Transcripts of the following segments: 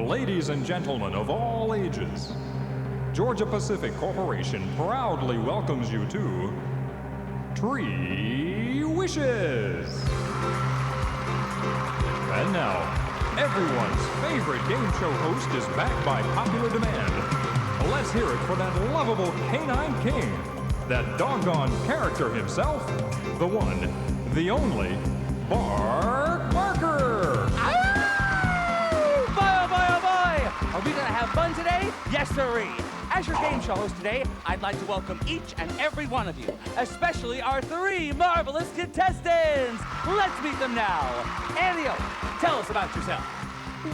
Ladies and gentlemen of all ages, Georgia Pacific Corporation proudly welcomes you to Tree Wishes. And now, everyone's favorite game show host is back by popular demand. Let's hear it for that lovable canine king, that doggone character himself, the one, the only, Bark Barker. Oh boy, oh boy! Are we gonna have fun today? Yes, sirree. As your game show host today, I'd like to welcome each and every one of you, especially our three marvelous contestants. Let's meet them now. Annie, tell us about yourself.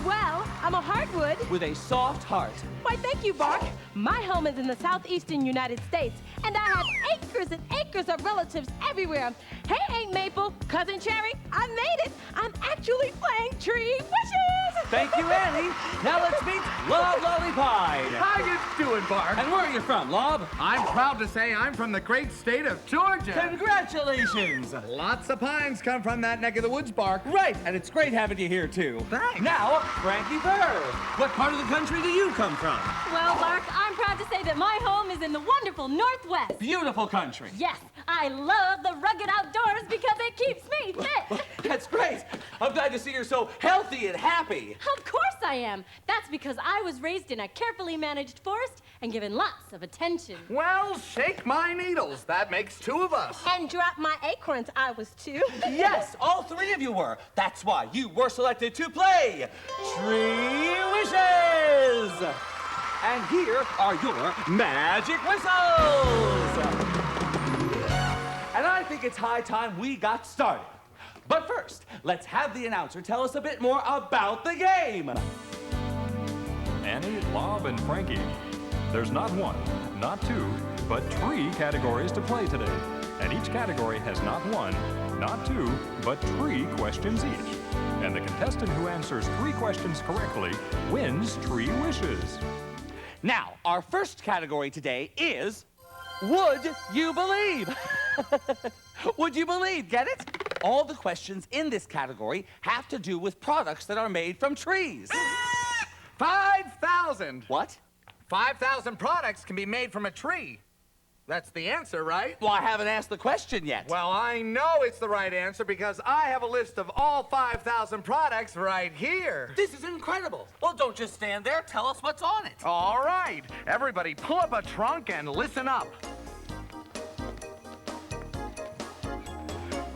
Well, I'm a hardwood. With a soft heart. Why, thank you, Bark. My home is in the southeastern United States, and I have acres and acres of relatives everywhere. Hey, Aunt Maple, Cousin Cherry, I made it. I'm actually playing Tree Wishes. Thank you, Annie. Now let's meet Loblolly. How you doing, Bark? And where are you from, Lob? I'm proud to say I'm from the great state of Georgia. Congratulations. Lots of pines come from that neck of the woods, Bark. Right, and it's great having you here, too. Thanks. Now, Frankie Burr, what part of the country do you come from? Well, Bark, I'm proud to say that my home is in the wonderful Northwest. Beautiful country. Yes, I love the rugged outdoors because it keeps me fit. That's great. I'm glad to see you're so healthy and happy. Of course I am. That's because I was raised in a carefully managed forest and given lots of attention. Well, shake my needles. That makes two of us. And drop my acorns, I was too. Yes, all three of you were. That's why you were selected to play Tree Wishes. And here are your magic whistles. And I think it's high time we got started. But first, let's have the announcer tell us a bit more about the game. Annie, Lob, and Frankie, there's not one, not two, but three categories to play today. And each category has not one, not two, but three questions each. And the contestant who answers three questions correctly wins Tree Wishes. Now, our first category today is Would You Believe? Would you believe? Get it? All the questions in this category have to do with products that are made from trees. 5,000. What? 5,000 products can be made from a tree. That's the answer, right? Well, I haven't asked the question yet. Well, I know it's the right answer because I have a list of all 5,000 products right here. This is incredible. Well, don't just stand there. Tell us what's on it. All right. Everybody pull up a trunk and listen up.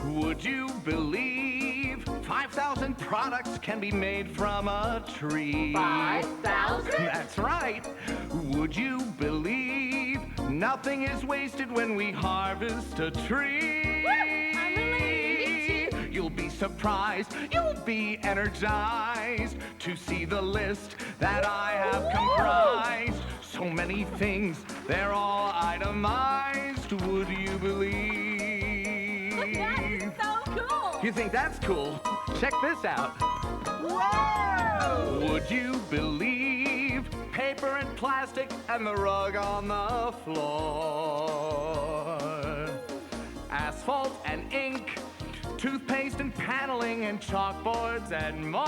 Would you believe 5,000 products can be made from a tree? 5,000? That's right. Would you believe nothing is wasted when we harvest a tree? I'm related. You'll be surprised, you'll be energized to see the list that I have comprised. So many things, they're all itemized. Would you believe? That is so cool. You think that's cool? Check this out. Whoa! Would you believe paper and plastic and the rug on the floor? Asphalt and ink, toothpaste and paneling and chalkboards and more.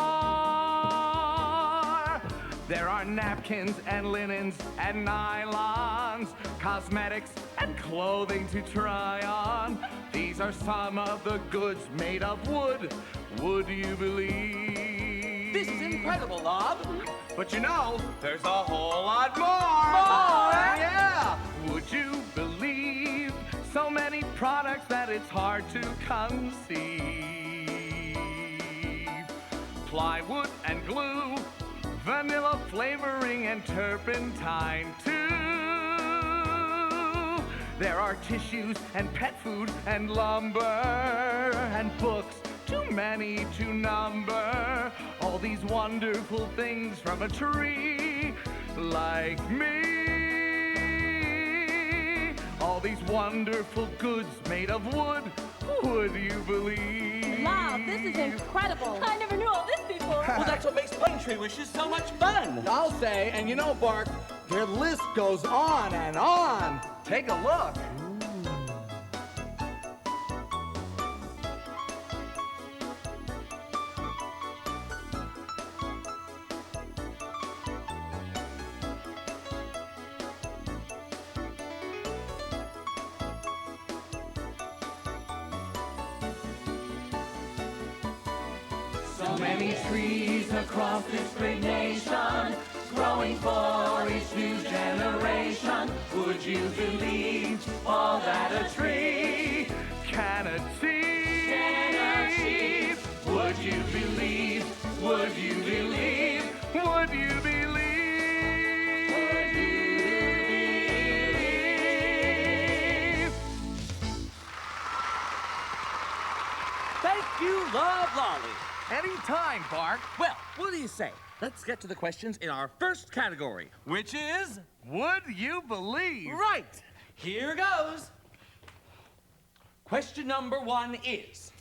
There are napkins and linens and nylons, cosmetics and clothing to try on. These are some of the goods made of wood. Would you believe? This is incredible, Lob. But you know, there's a whole lot more. More? Yeah. Would you believe so many products that it's hard to conceive? Plywood and glue, vanilla flavoring and turpentine too. There are tissues and pet food and lumber and books, too many to number. All these wonderful things from a tree like me. All these wonderful goods made of wood. Would you believe? Wow, this is incredible. I never knew all this before. Well, that's what makes playing Tree Wishes so much fun. I'll say, and you know, Bark, their list goes on and on. Take a look. So many trees across this great nation, growing for each new generation. Would you believe all that a tree can achieve? Would you believe? Would you believe? Would you believe? Would you believe? Thank you, Loblolly. Anytime, Bark. Well, what do you say? Let's get to the questions in our first category, which is... Would you believe? Right. Here goes. Question number 1 is,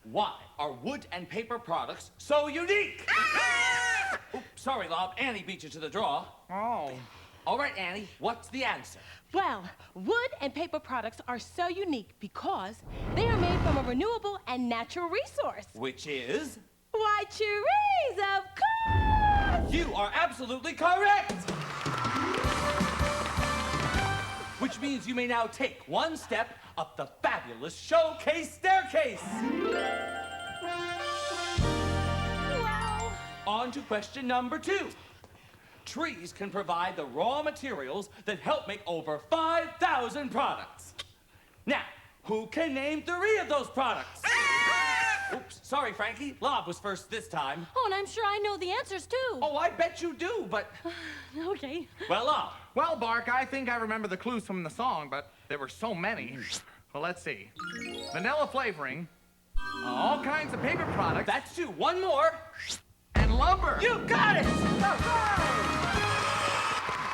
why are wood and paper products so unique? Oops, sorry, Lob. Annie beat you to the draw. Oh. All right, Annie, what's the answer? Well, wood and paper products are so unique because they are made from a renewable and natural resource. Which is... Why, trees, of course! You are absolutely correct! Which means you may now take one step up the fabulous showcase staircase. Wow. On to question number 2. Trees can provide the raw materials that help make over 5,000 products. Now, who can name 3 of those products? Oops, sorry, Frankie. Lob was first this time. Oh, and I'm sure I know the answers, too. Oh, I bet you do, but... Okay. Well, Lob. Well, Bark, I think I remember the clues from the song, but there were so many. Well, let's see. Vanilla flavoring, all kinds of paper products, That's 2. One more. and lumber. You got it!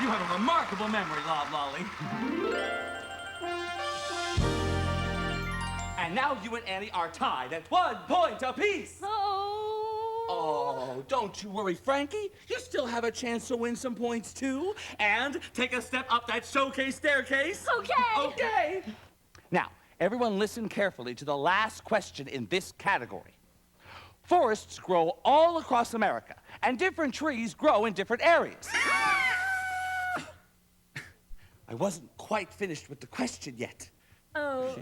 You have a remarkable memory, Loblolly. And now you and Annie are tied at 1 point apiece. Oh, don't you worry, Frankie. You still have a chance to win some points, too. And take a step up that showcase staircase. Okay. Okay. Now, everyone listen carefully to the last question in this category. Forests grow all across America, and different trees grow in different areas. I wasn't quite finished with the question yet. Oh.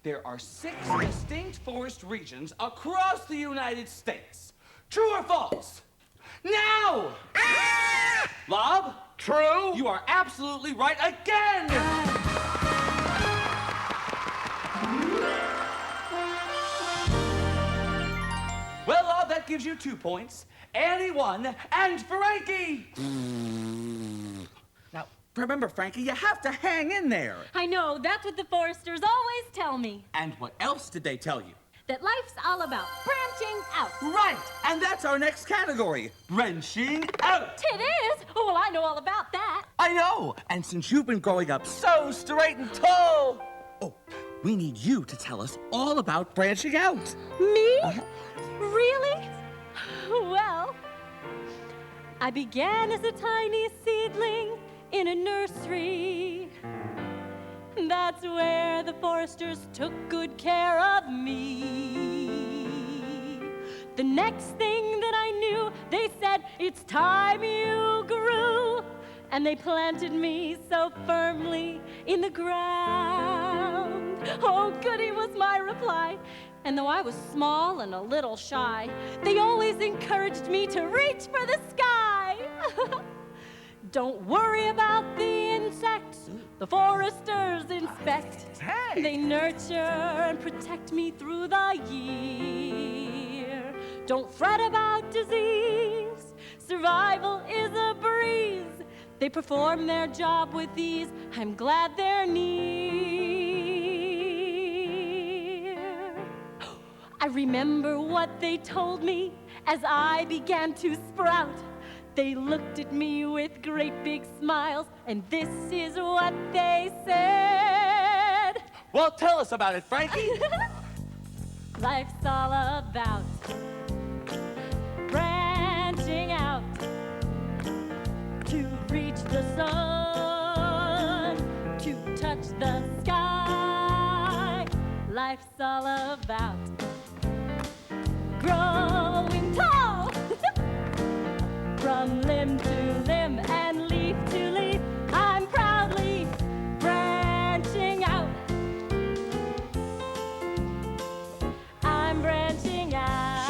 There are 6 distinct forest regions across the United States. True or false? Now! Lob? True. You are absolutely right again! Well, Lob, that gives you 2 points. Annie 1, and Frankie! Now, remember, Frankie, you have to hang in there. I know, that's what the foresters always tell me. And what else did they tell you? That life's all about branching out. Right, and that's our next category, branching out. It is? Oh, well, I know all about that. I know, and since you've been growing up so straight and tall, oh, we need you to tell us all about branching out. Me? Really? Well, I began as a tiny seedling in a nursery. That's where the foresters took good care of me. The next thing that I knew, they said, it's time you grew. And they planted me so firmly in the ground. Oh, goody was my reply. And though I was small and a little shy, they always encouraged me to reach for the sky. Don't worry about the insects the foresters inspect. Hey! They nurture and protect me through the year. Don't fret about disease. Survival is a breeze. They perform their job with ease. I'm glad they're near. I remember what they told me as I began to sprout. They looked at me with great big smiles, and this is what they said. Well, tell us about it, Frankie. Life's all about branching out to reach the sun, to touch the sky. Life's all about growing tall from limb to limb and leaf to leaf. I'm proudly branching out. I'm branching out.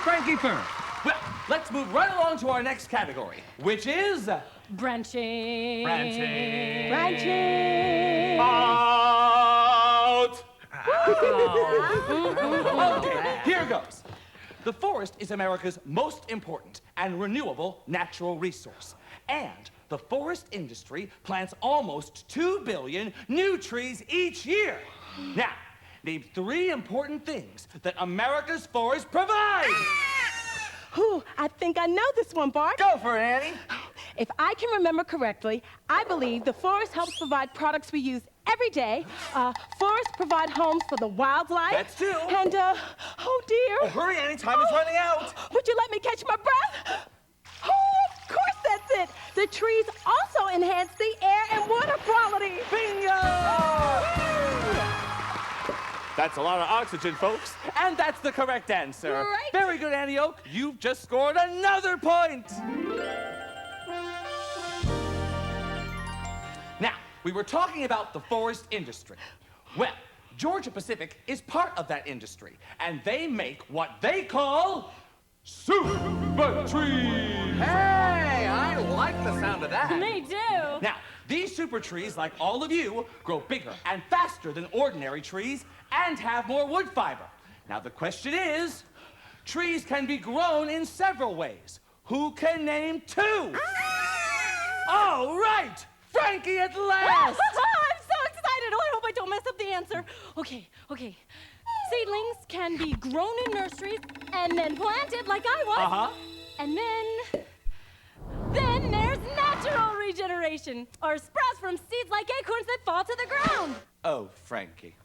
Frankie first. Well, let's move right along to our next category, which is... Branching. Branching. Branching. Out! Okay, here goes. The forest is America's most important and renewable natural resource. And the forest industry plants almost 2 billion new trees each year. Now, name 3 important things that America's forests provide. Ooh, I think I know this one, Bart. Go for it, Annie. If I can remember correctly, I believe the forest helps provide products we use every day. Forests provide homes for the wildlife. That's 2. And, oh dear. Oh, hurry, Annie, time is running out. Would you let me catch my breath? Oh, of course that's it. The trees also enhance the air and water quality. Bingo! That's a lot of oxygen, folks. And that's the correct answer. Right. Very good, Annie Oak. You've just scored another point. Now, we were talking about the forest industry. Well, Georgia Pacific is part of that industry, and they make what they call super trees. Hey, I like the sound of that. They do. Now, these super trees, like all of you, grow bigger and faster than ordinary trees and have more wood fiber. Now, the question is, trees can be grown in several ways. Who can name 2? Oh, right! Frankie at last! I'm so excited. Oh, I hope I don't mess up the answer. Okay. Seedlings can be grown in nurseries and then planted like I was. Uh-huh. And then there's natural regeneration, or sprouts from seeds like acorns that fall to the ground. Oh, Frankie.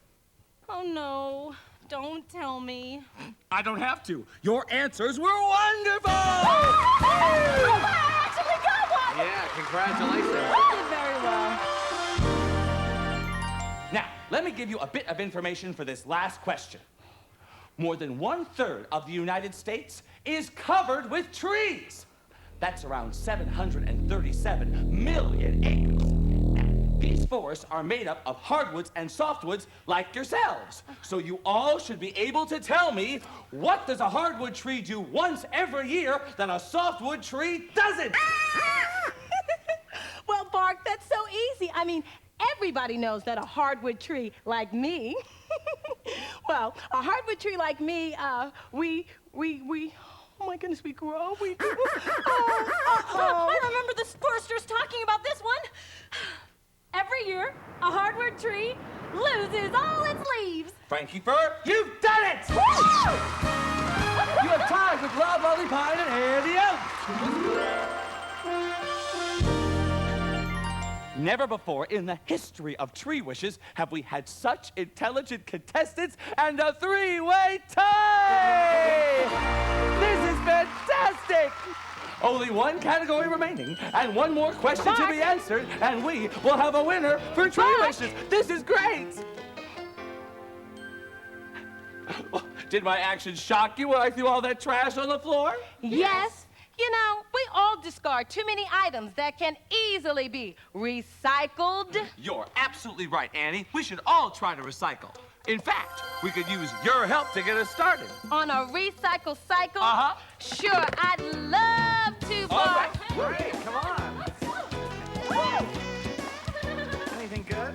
Oh, no. Don't tell me. I don't have to. Your answers were wonderful! Oh, I actually got one! Yeah, congratulations. I did very well. Now, let me give you a bit of information for this last question. More than 1/3 of the United States is covered with trees. That's around 737 million acres. And these forests are made up of hardwoods and softwoods like yourselves. So you all should be able to tell me, what does a hardwood tree do once every year that a softwood tree doesn't? Well, Bark, that's so easy. I mean, everybody knows that a hardwood tree like me, well, a hardwood tree like me, we, oh my goodness, we grow, we do. I remember the foresters talking about this one. Every year, a hardwood tree loses all its leaves. Frankie Fur, you've done it! You have tied with Loblolly Pine and Andy Oak. Never before in the history of Tree Wishes have we had such intelligent contestants and a 3-way tie! This is fantastic! Only one category remaining, and one more question to be answered, and we will have a winner for Tree Wishes. This is great! Did my actions shock you when I threw all that trash on the floor? Yes. You know, we all discard too many items that can easily be recycled. You're absolutely right, Annie. We should all try to recycle. In fact, we could use your help to get us started. On a recycle cycle? Uh-huh. Sure, I'd love to, All Bart. right. Great, come on. Anything good?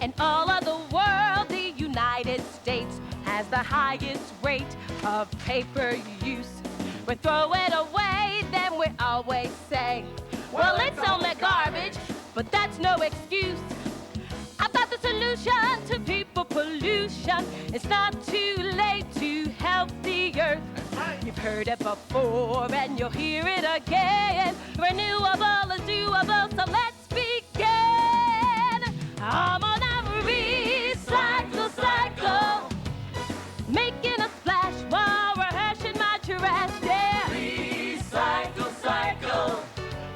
In all of the world, the United States has the highest rate of paper use. We throw it away, then we always say, well, it's only garbage, but that's no excuse. I've got the solution to people pollution. It's not too late to help the earth. You've heard it before, and you'll hear it again. Renewable is doable, so let's begin. I'm on a recycle cycle, making a splash while rehearsing my trash. Yeah. Recycle cycle.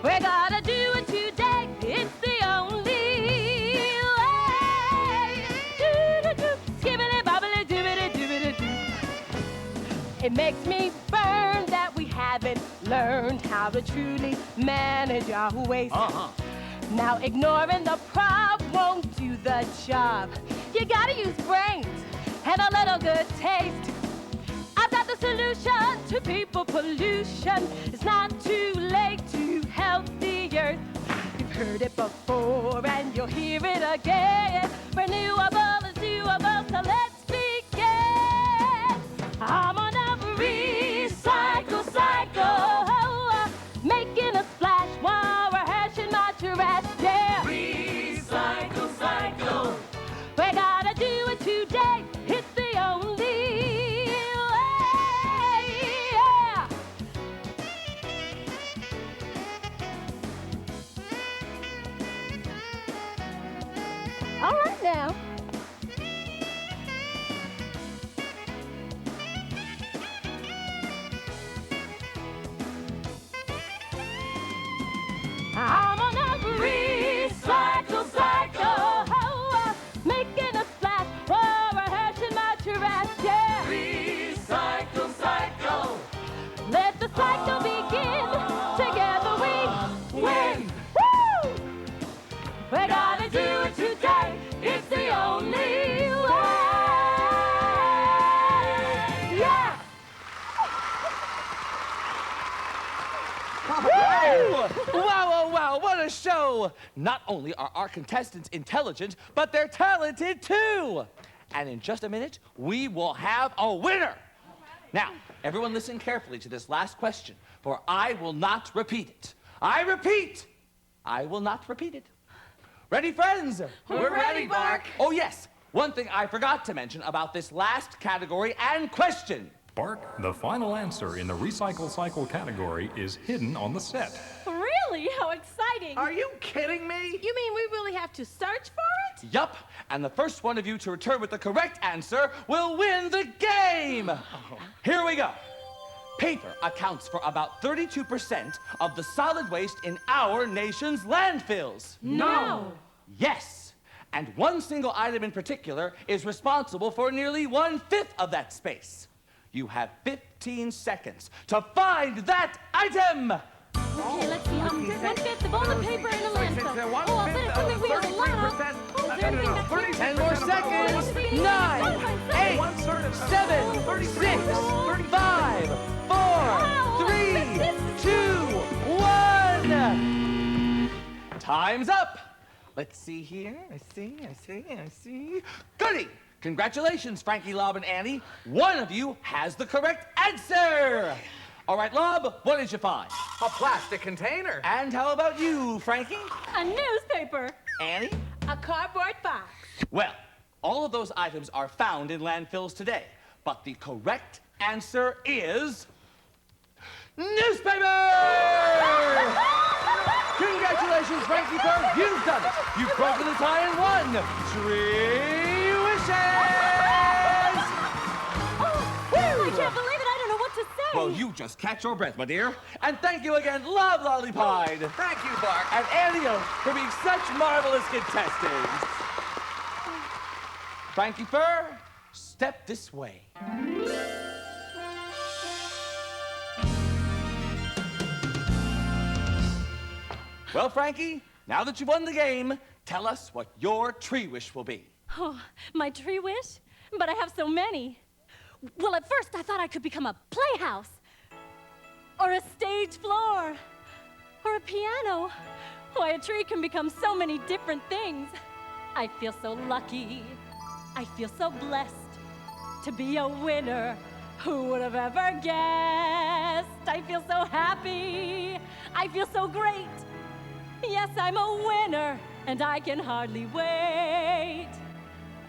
We gotta do it today. It's the only way. Do-do-do, skibbity-bobbity, doobity-doobity-doo. It makes me burn that we haven't learned how to truly manage our waste. Now ignoring the problem won't do the job. You gotta use brains and a little good taste. I've got the solution to people pollution. It's not too late to help the earth. You've heard it before and you'll hear it again. Renewable is doable, so let's begin. I'm on a recycle cycle, making a splash while we're hashing my trash. Yeah. Recycle cycle. We gotta do it today. It's the only way. Yeah. All right now. I'm on a recycle cycle, making a splash while we're hashing my trash. Yeah. Recycle cycle. Let the cycle begin. Together we win. Woo! We gotta do it today. It's the only way. Yeah. Wow, what a show! Not only are our contestants intelligent, but they're talented too! And in just a minute, we will have a winner! Now, everyone listen carefully to this last question, for I will not repeat it. I repeat, I will not repeat it. Ready, friends? We're ready, Bark. Oh, yes. One thing I forgot to mention about this last category and question. Bark, the final answer in the recycle cycle category is hidden on the set. Really? How exciting. Are you kidding me? You mean we really have to search for it? Yup, and the first one of you to return with the correct answer will win the game! Here we go. Paper accounts for about 32% of the solid waste in our nation's landfills. No. Yes, and one single item in particular is responsible for nearly 1/5 of that space. You have 15 seconds to find that item! Okay, let's see. 1/5 of all the paper in the landfill. One Oh, I bet it's something we have a lot of. 33%. Oh, is there anything that's 10 more seconds. 9, 8, 7, 6, 5, 4, 3, 2, 1. Time's up. Let's see here. I see. Goody! Congratulations, Frankie, Lob, and Annie. One of you has the correct answer. All right, Lob, what did you find? A plastic container. And how about you, Frankie? A newspaper. Annie? A cardboard box. Well, all of those items are found in landfills today, but the correct answer is newspaper! Congratulations, Frankie Bird, you've done it! You've broken the tie and won 3 wishes! I can't believe it. I don't know what to say. Well, you just catch your breath, my dear. And thank you again, Loblolly. Thank you, Bark. And Annie for being such marvelous contestants. Frankie Fur, step this way. Well, Frankie, now that you've won the game, tell us what your tree wish will be. Oh, my tree wish? But I have so many. Well, at first I thought I could become a playhouse, or a stage floor, or a piano. Why, a tree can become so many different things. I feel so lucky. I feel so blessed to be a winner. Who would have ever guessed? I feel so happy. I feel so great. Yes, I'm a winner, and I can hardly wait.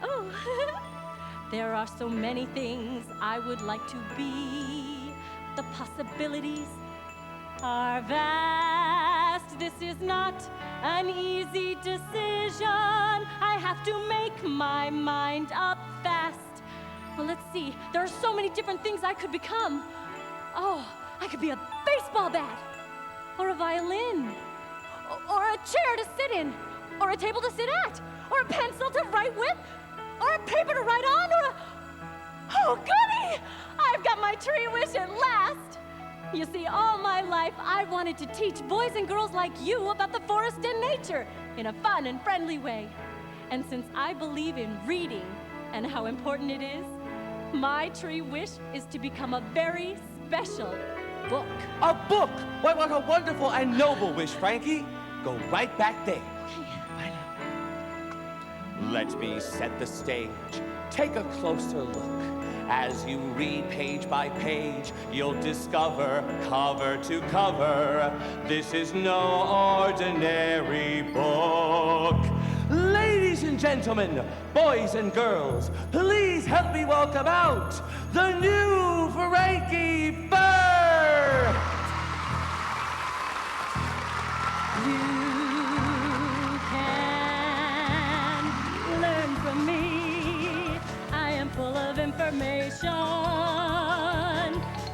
Oh, there are so many things I would like to be. The possibilities are vast. This is not an easy decision. I have to make my mind up fast. Well, let's see. There are so many different things I could become. Oh, I could be a baseball bat, or a violin, or a chair to sit in, or a table to sit at, or a pencil to write with, or a paper to write on, or a... Oh, goody! I've got my tree wish at last! You see, all my life, I wanted to teach boys and girls like you about the forest and nature in a fun and friendly way. And since I believe in reading and how important it is, My tree wish is to become a very special book. A book! What a wonderful and noble wish, Frankie. Go right back there. Let me set the stage. Take a closer look. As you read page by page, you'll discover, cover to cover, this is no ordinary book. Ladies and gentlemen, boys and girls, please help me welcome out the new Frankie Bird! You can learn from me. I am full of information.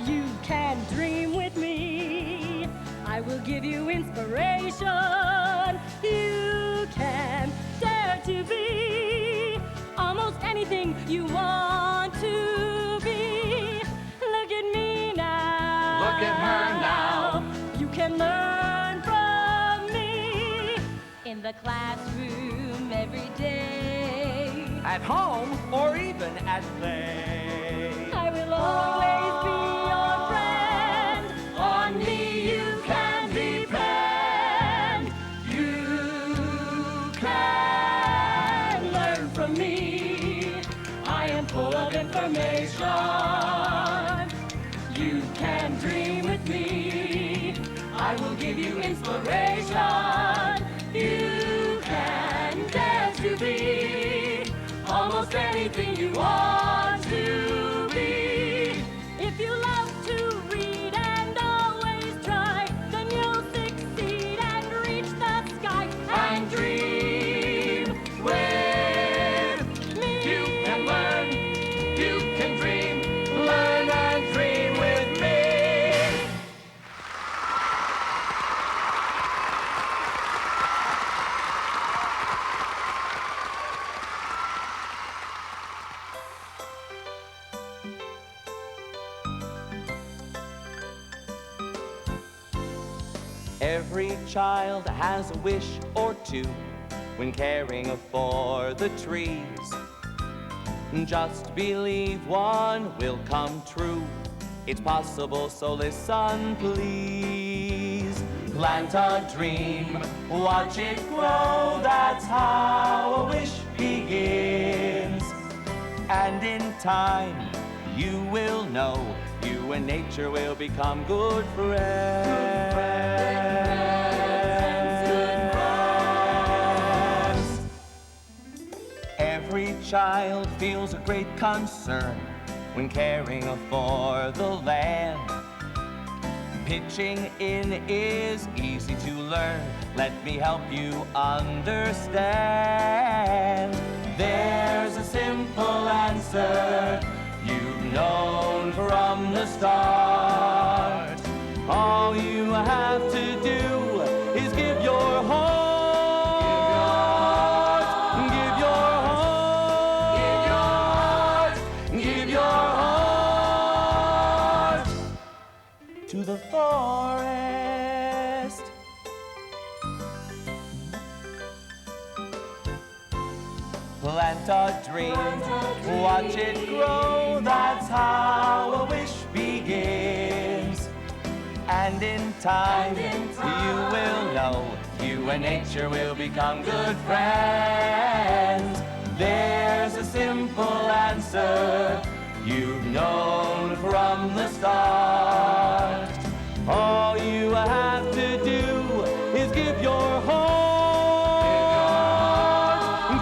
You can dream with me. I will give you inspiration. You can dare to be almost anything you want to be. Look at me now. Look at her now. You can learn from me in the classroom every day. At home or even at play. I will always be your friend. On me you can depend. You can learn from me. I am full of information. You can dream with me. I will give you inspiration. You can dare to be almost anything you want to be. If you love to read and always try, then you'll succeed and reach the sky and dream with me. You can learn, you can dream, learn and dream with me. Every child has a wish or two when caring for the trees. Just believe one will come true. It's possible, so listen, please. Plant a dream, watch it grow. That's how a wish begins. And in time, you will know you and nature will become good friends. Every child feels a great concern when caring for the land. Pitching in is easy to learn. Let me help you understand. There's a simple answer you've known from the start. All you have to do is give your heart. Give your heart. Give your heart. Give your heart to the forest. Plant a dream, watch it grow. That's how a wish begins. And in time, you will know you and nature will become good friends. There's a simple answer you've known from the start. All you have to do is give your heart.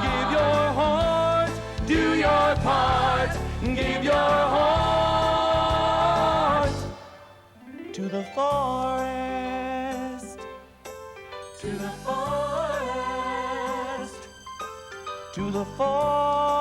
Give your heart. Do your part. Give your heart to the forest. To the forest. To the forest.